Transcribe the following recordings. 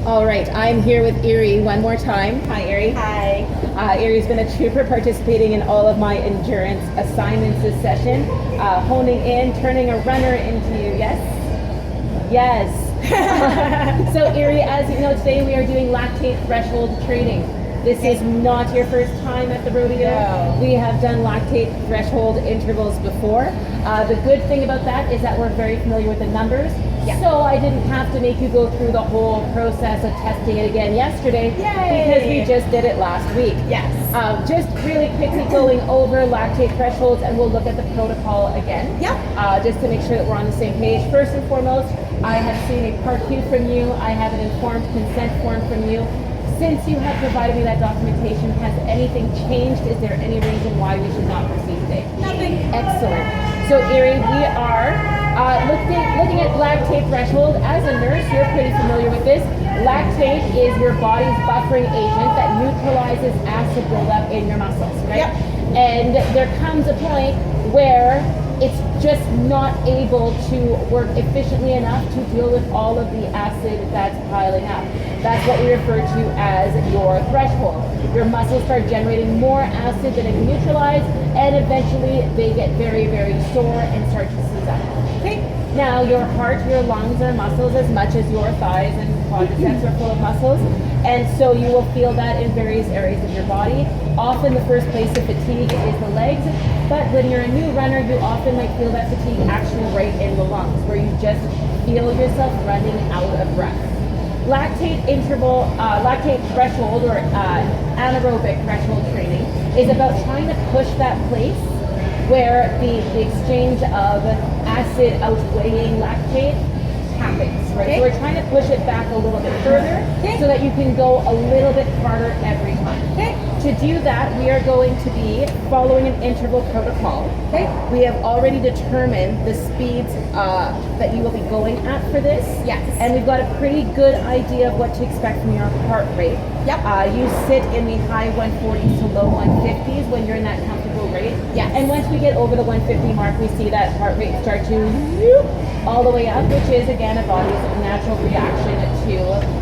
All right, I'm here with Erie one more time. Hi, Erie. Hi. Erie's been a trooper participating in all of my endurance assignments this session, honing in, turning a runner into you. Yes? Yes. So, Erie, as you know, today we are doing lactate threshold training. This is not your first time at the rodeo. No. We have done lactate threshold intervals before. The good thing about that is that we're very familiar with the numbers. Yeah. So I didn't have to make you go through the whole process of testing it again yesterday. Yay. Because we just did it last week. Yes. Just really quickly going over lactate thresholds, and we'll look at the protocol again. Yep. Just to make sure that we're on the same page. First and foremost, I have seen a part Q from you. I have an informed consent form from you. Since you have provided me that documentation, has anything changed? Is there any reason why we should not proceed today? Nothing. Excellent. So, Erie, we are looking at lactate threshold. As a nurse, you're pretty familiar with this. Lactate is your body's buffering agent that neutralizes acid buildup in your muscles, right? Yep. And there comes a point where it's just not able to work efficiently enough to deal with all of the acid that's piling up. That's what we refer to as your threshold. Your muscles start generating more acid than it can neutralize, and eventually they get very, very sore and start to seize up. Okay. Now, your heart, your lungs are muscles as much as your thighs and quadriceps are full of muscles, and so you will feel that in various areas of your body. Often the first place of fatigue is the legs, but when you're a new runner, you often might feel that fatigue actually right in the lungs, where you just feel yourself running out of breath. Lactate threshold or anaerobic threshold training is about trying to push that place where the exchange of acid outweighing lactate happens, right? Okay. So we're trying to push it back a little bit further so that you can go a little bit harder every time. Okay. To do that, we are going to be following an interval protocol. Okay. We have already determined the speeds that you will be going at for this. Yes. And we've got a pretty good idea of what to expect from your heart rate. Yep. You sit in the high 140s to low 150s when you're in that comfortable rate. Yes. And once we get over the 150 mark, we see that heart rate start to all the way up, which is again a body's natural reaction to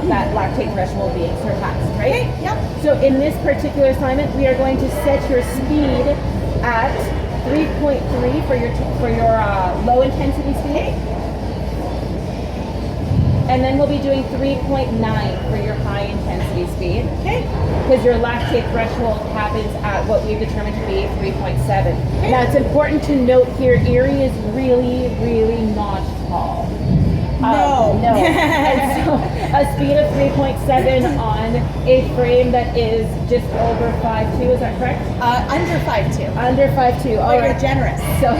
that lactate threshold being surpassed, right? Okay. Yep. So in this particular assignment, we are going to set your speed at 3.3 for your low intensity speed. And then we'll be doing 3.9 for your high intensity speed. Okay. Because your lactate threshold happens at what we've determined to be 3.7. Okay. Now it's important to note here, Erie is really, really not tall. No. No. And so a speed of 3.7 on a frame that is just over 5'2", is that correct? Under 5'2". Under 5'2". All But right. you're generous. So,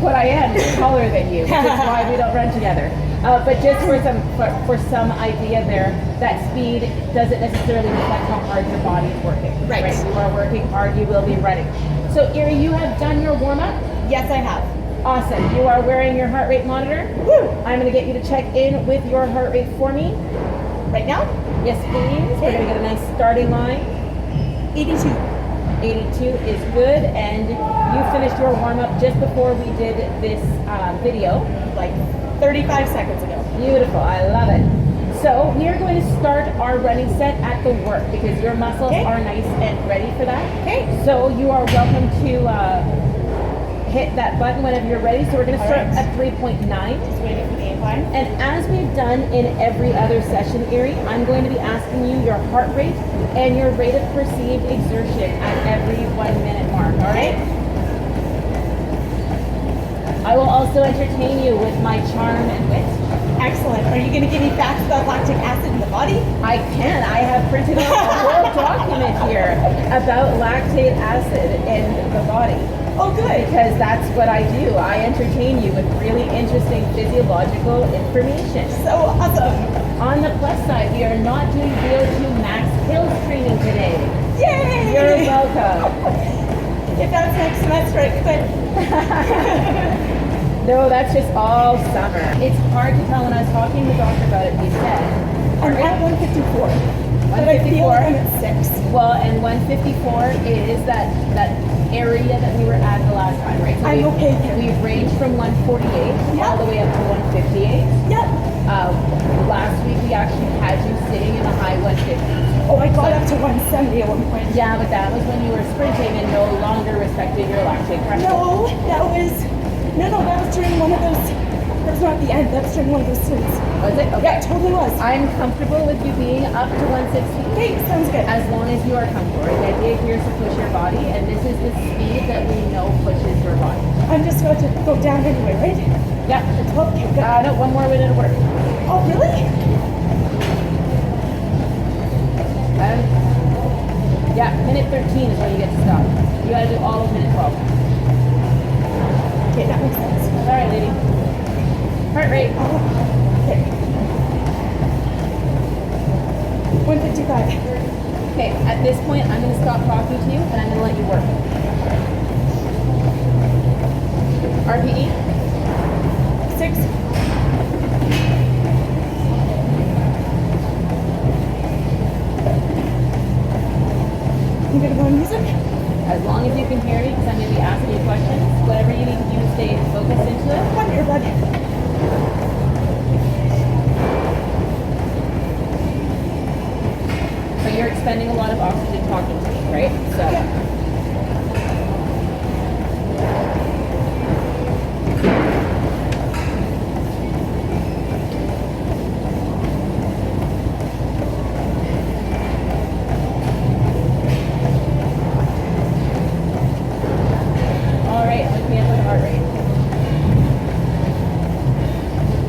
what I am is taller than you, which is why we don't run together. But just for some idea there, that speed doesn't necessarily reflect how hard your body is working. Right. You are working hard, you will be running. So, Erie, you have done your warm-up? Yes, I have. Awesome. You are wearing your heart rate monitor. Woo. I'm going to get you to check in with your heart rate for me. Right now? Yes, please. We're going to get a nice starting line. 82. 82 is good, and you finished your warm-up just before we did this video. Like 35 seconds ago. Beautiful. I love it. So we are going to start our running set at the work because your muscles are nice and ready for that. Okay. So you are welcome to hit that button whenever you're ready. So we're going to start at 3.9. Just waiting for the incline. And as we've done in every other session, Erie, I'm going to be asking you your heart rate and your rate of perceived exertion at every 1 minute mark, all right? I will also entertain you with my charm and wit. Excellent. Are you going to give me facts about lactic acid in the body? I can. I have printed out a whole document here about lactate acid in the body. Oh, good. Because that's what I do. I entertain you with really interesting physiological information. So awesome. On the plus side, we are not doing VO2 max pills training today. Yay! You're welcome. If that's next semester, I could. No, that's just all summer. It's hard to tell when I was talking to the doctor about it, he said. I'm at 154. But I feel like I'm at 6. Well, and 154 is that area that we were at the last time, right? So I'm okay here. We've ranged from 148 all the way up to 158. Yep. Last week we actually had you sitting in the high 150s. Oh, I got up to 170 at one point. Yeah, but that was when you were sprinting and no longer respected your lactate pressure. No, that was during one of those. That was not the end. That was during one of those stints. Was it? Okay. Yeah, it totally was. I'm comfortable with you being up to 160. Okay, sounds good. As long as you are comfortable. Right? The idea here is to push your body, and this is the speed that we know pushes your body. I'm just going to go down anyway, right? Yeah. At 12. Okay, good. No, one more minute of work. Oh, really? Yeah, minute 13 is when you get to stop. You gotta do all of minute 12. Okay, that makes sense. All right, lady. Heart rate. Okay. 155. Okay, at this point, I'm gonna stop talking to you and I'm gonna let you work. RPE? 6. I'm gonna go on music. As long as you can hear me, because I'm gonna be asking you questions, whatever you need to do to stay focused into it. One earbud. But you're expending a lot of oxygen talking to me, right? So. Yeah. All right, look me up with the heart rate.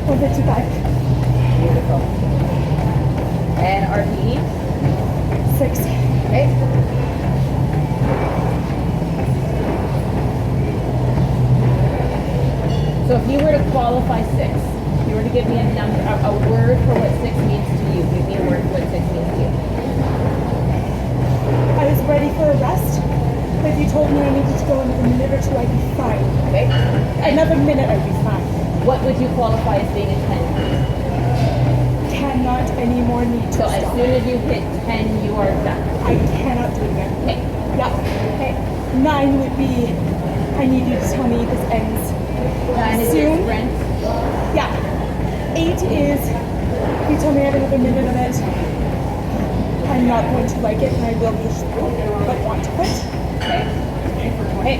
155. Beautiful. And RPE? 6. Okay. So if you were to qualify 6, if you were to give me a number, a word for what 6 means to you, give me a word for what 6 means to you. I was ready for a rest, but if you told me I needed to go another minute or two, I'd be fine. Okay. Another minute, I'd be fine. What would you qualify as being a 10? Cannot anymore need to So as stop. soon as you hit 10, you are done. I cannot do it again. Okay. Yeah. Okay. 9 would be, I need you to tell me this ends 9 is soon. your sprint. Yeah. 8 is, you tell me I have another minute of it. I'm not going to like it and I will push through, but want to quit. Okay. Okay.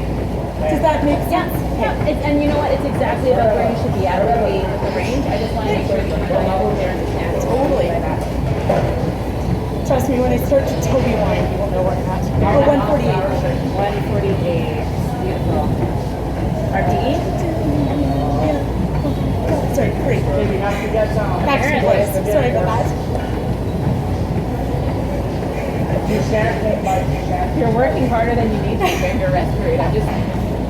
Does that make sense? Yeah. And you know what? It's exactly about where you should be at with the range. I just want to make sure that you're there and understand. Totally. Trust me, when I start to Toby wine, you will know where I'm at. Oh, 148. 148. Beautiful. RPE? Sorry, 3. Back to voice. Sorry about that. You're working harder than you need to during your rest period. I'm just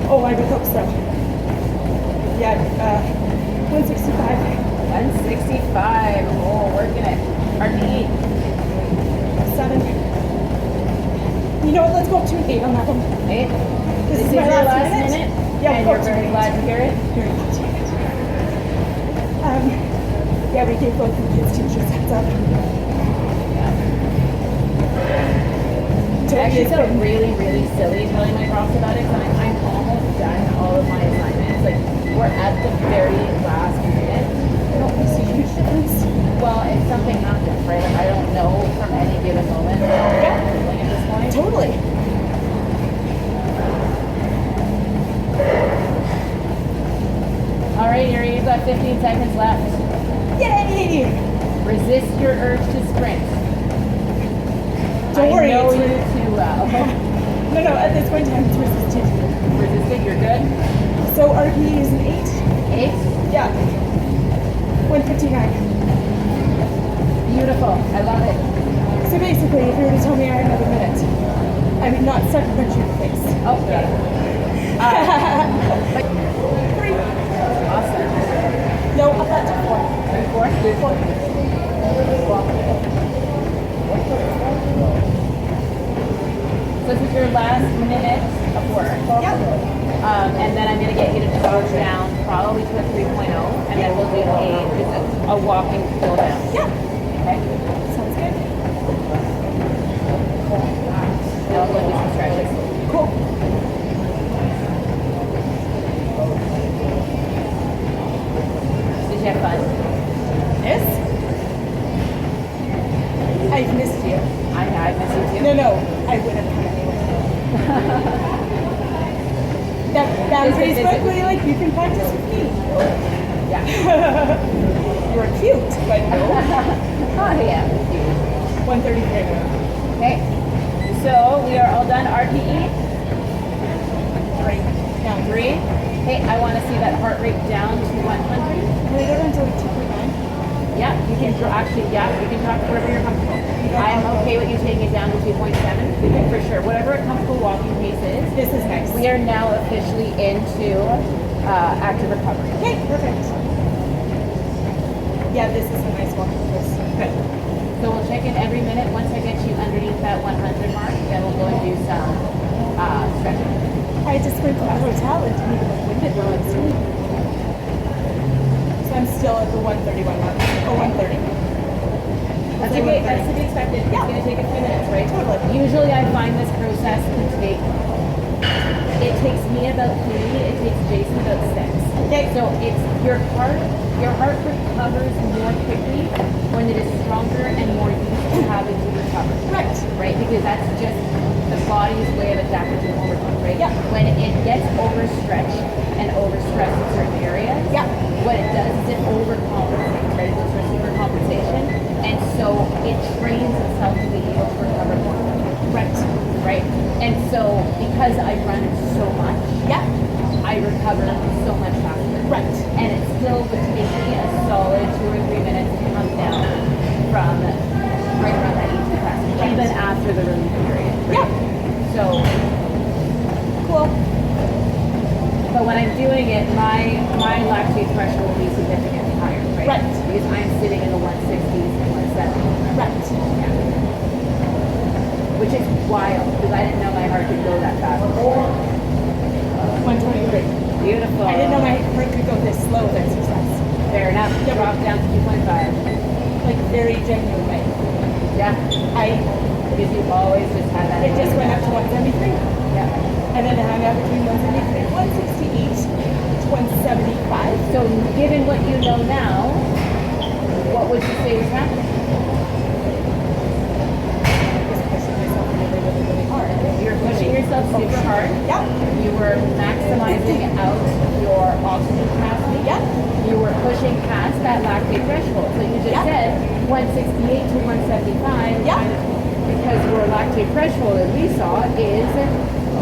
Oh, I would hope so. Yeah, 165. 165. Oh, working it. RPE? 7. You know what? Let's go up to an 8 on that one. 8. This is your my last minute. Yeah, and we'll you're go up to very an 8. glad to hear it. Very glad to hear it. Yeah, we gave both the kids teachers heads up. It actually felt really, really silly telling my profs about it, because I'm almost done all of my assignments. Like, we're at the very last minute. I don't see a huge difference. Well, if something happens, right? Like, I don't know from any given moment how I'm feeling at this point. Totally. All right, Yuri, you've got 15 seconds left. Yay! Resist your urge to sprint. Don't worry, I know it's you too well. No, at this point in time, it's resisted. Resisted, you're good. So RPE is an 8? 8. Yeah. 159. Beautiful. I love it. So basically, if you were to tell me I had another minute, I would not suck a punch in the face. Okay. 3. Awesome. No, up that to 4. 4. 4. So this is your last minute of work. Yeah. And then I'm going to get you to charge down probably to a 3.0, and then we'll do a walking cool down. Yeah. Okay? Sounds good. Now we'll do some stretches. Cool. Did you have fun? This? I've missed you. I miss you too. No, I would have come anyway. That boundaries, but like you can practice with me. Yeah. You're cute, but no. Oh yeah. 133. Okay. So we are all done. RPE. 3. Now 3. Hey, I want to see that heart rate down to 100. Can we go down to like 2.9? Yeah, you can actually, yeah, you can drop wherever you're comfortable. I am okay with you taking it down to 2.7 for sure. Whatever a comfortable walking pace is. This is nice. We are now officially into active recovery. Okay, perfect. Yeah, this is a nice walking pace. Good. So we'll check in every minute. Once I get you underneath that 100 mark, then we'll go and do some stretching. I just went to the hotel and didn't even look winded while I was asleep. So I'm still at the 131 mark. Oh, 130. That's okay. That's to be expected. It's going to take a few minutes, right? Totally. Usually I find this process can take, it takes me about 3, it takes Jason about 6. Okay. So it's your heart recovers more quickly when it is stronger and more used to having to recover. Correct. Right? Because that's just the body's way of adapting to overload, right? Yeah. When it gets overstretched and overstressed in certain areas, Yeah. what it does is it overcompensates, right? It goes for supercompensation. And so it trains itself to be able to recover more. Right. Right? And so because I run so much, Yeah. I recover so much faster. Right. And it still would take me a solid 2 or 3 minutes to come down from right around that 18 class, even after the relief period. Right? Yeah. So Cool. but when I'm doing it, my lactate threshold will be significantly higher, right? Right. Because I'm sitting in the 160s and 170s. Right. Yeah. Which is wild, because I didn't know my heart could go that fast before. 123. Beautiful. I didn't know my heart could go this slow with exercise. Fair enough. Yeah. Drop down to 2.5. Like very genuine way. Yeah. Because you always just have that. It just went up to 173. Yeah. And then it hung out between 173 and 168 to 175. So given what you know now, what would you say was happening? Just pushing myself really, really, really hard. You're pushing yourself super hard. Yeah. You were maximizing out your oxygen capacity. Yeah. You were pushing past that lactate threshold. So you just Yeah. said 168 to 175. Yeah. Kind of, because your lactate threshold, as we saw, is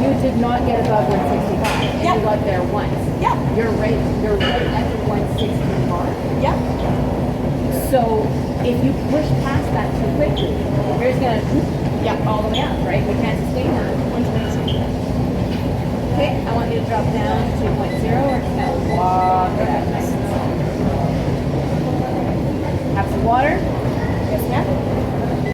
you did not get above 165. And Yeah. you got there once. Yeah. You're right at the 160 mark. Yeah. So if you push past that too quickly, you're just gonna all the way up, right? We can't sustain that. 122. Okay, I want you to drop down to 2.0. We're just gonna walk it out nice and